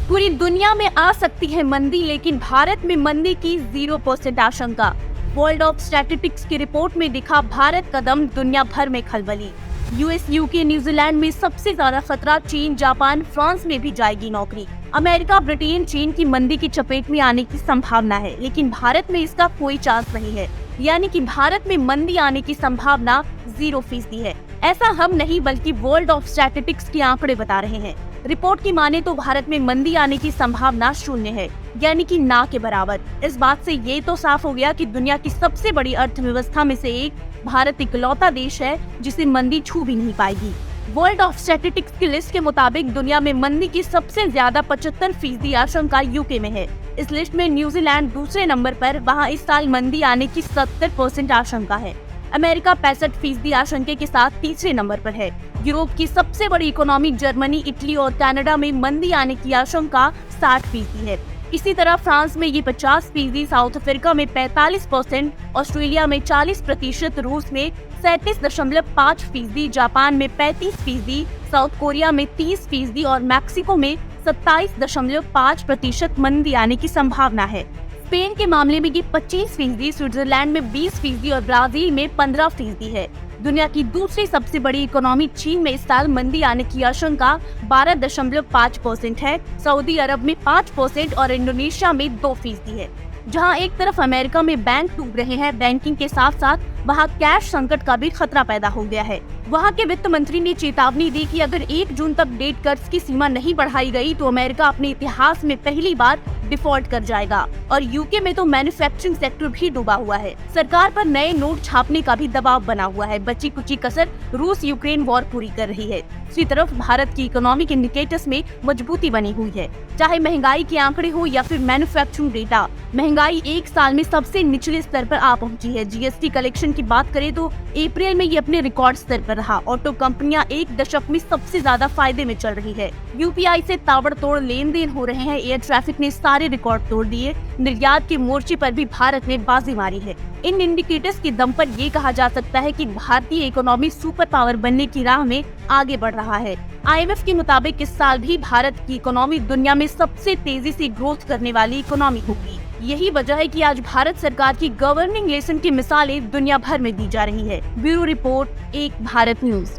पूरी दुनिया में आ सकती है मंदी, लेकिन भारत में मंदी की 0% आशंका। वर्ल्ड ऑफ स्टैटिस्टिक्स की रिपोर्ट में दिखा भारत कदम, दुनिया भर में खलबली। यूएस, यूके, न्यूजीलैंड में सबसे ज्यादा खतरा, चीन, जापान, फ्रांस में भी जाएगी नौकरी। अमेरिका, ब्रिटेन, चीन की मंदी की चपेट में आने की संभावना है, लेकिन भारत में इसका कोई चांस नहीं है। यानी कि भारत में मंदी आने की संभावना 0% है। ऐसा हम नहीं बल्कि वर्ल्ड ऑफ स्टैटिस्टिक्स के आंकड़े बता रहे हैं। रिपोर्ट की माने तो भारत में मंदी आने की संभावना 0 है, यानी कि ना के बराबर। इस बात से ये तो साफ हो गया कि दुनिया की सबसे बड़ी अर्थव्यवस्था में से एक भारत इकलौता देश है जिसे मंदी छू भी नहीं पाएगी। वर्ल्ड ऑफ स्टैटिस्टिक्स की लिस्ट के मुताबिक दुनिया में मंदी की सबसे ज्यादा 75% आशंका यूके में है। इस लिस्ट में न्यूजीलैंड दूसरे नंबर पर, वहाँ इस साल मंदी आने की 70% आशंका है। अमेरिका 65% आशंका के साथ तीसरे नंबर पर है। यूरोप की सबसे बड़ी इकोनॉमी जर्मनी, इटली और कनाडा में मंदी आने की आशंका 60% है। इसी तरह फ्रांस में ये 50%, साउथ अफ्रीका में 45%, ऑस्ट्रेलिया में 40%, रूस में 37.5%, जापान में 35%, साउथ कोरिया में 30% और मैक्सिको में 27.5% मंदी आने की संभावना है। स्पेन के मामले में ये 25%, स्विट्जरलैंड में 20% और ब्राजील में 15% है। दुनिया की दूसरी सबसे बड़ी इकोनॉमी चीन में इस साल मंदी आने की आशंका 12.5% है। सऊदी अरब में 5% और इंडोनेशिया में 2% है। जहां एक तरफ अमेरिका में बैंक डूब रहे हैं, बैंकिंग के साथ साथ वहां कैश संकट का भी खतरा पैदा हो गया है। वहां के वित्त मंत्री ने चेतावनी दी कि अगर 1 जून तक डेट कर्ज की सीमा नहीं बढ़ाई गई तो अमेरिका अपने इतिहास में पहली बार डिफॉल्ट कर जाएगा। और यूके में तो मैन्युफैक्चरिंग सेक्टर भी डूबा हुआ है। सरकार पर नए नोट छापने का भी दबाव बना हुआ है। बची कुची कसर रूस यूक्रेन वॉर पूरी कर रही है। दूसरी तरफ भारत की इकोनॉमिक इंडिकेटर्स में मजबूती बनी हुई है। चाहे महंगाई के आंकड़े हो या फिर मैन्युफैक्चरिंग डेटा, महंगाई एक साल में सबसे निचले स्तर पर आ पहुंची है। जीएसटी कलेक्शन की बात करें तो अप्रैल में ये अपने रिकॉर्ड स्तर पर रहा। ऑटो कंपनियां एक दशक में सबसे ज्यादा फायदे में चल रही है। यूपीआई से ताबड़तोड़ लेन देन हो रहे हैं। एयर ट्रैफिक ने सारे रिकॉर्ड तोड़ दिए। निर्यात के मोर्चे पर भी भारत ने बाजी मारी है। इन इंडिकेटर्स के दम पर ये कहा जा सकता है कि भारतीय इकोनॉमी सुपर पावर बनने की राह में आगे बढ़ रहा है। IMF के मुताबिक इस साल भी भारत की इकोनॉमी दुनिया में सबसे तेजी से ग्रोथ करने वाली इकोनॉमी होगी। यही वजह है कि आज भारत सरकार की गवर्निंग लेसन की मिसालें दुनिया भर में दी जा रही है। ब्यूरो रिपोर्ट, एक भारत न्यूज।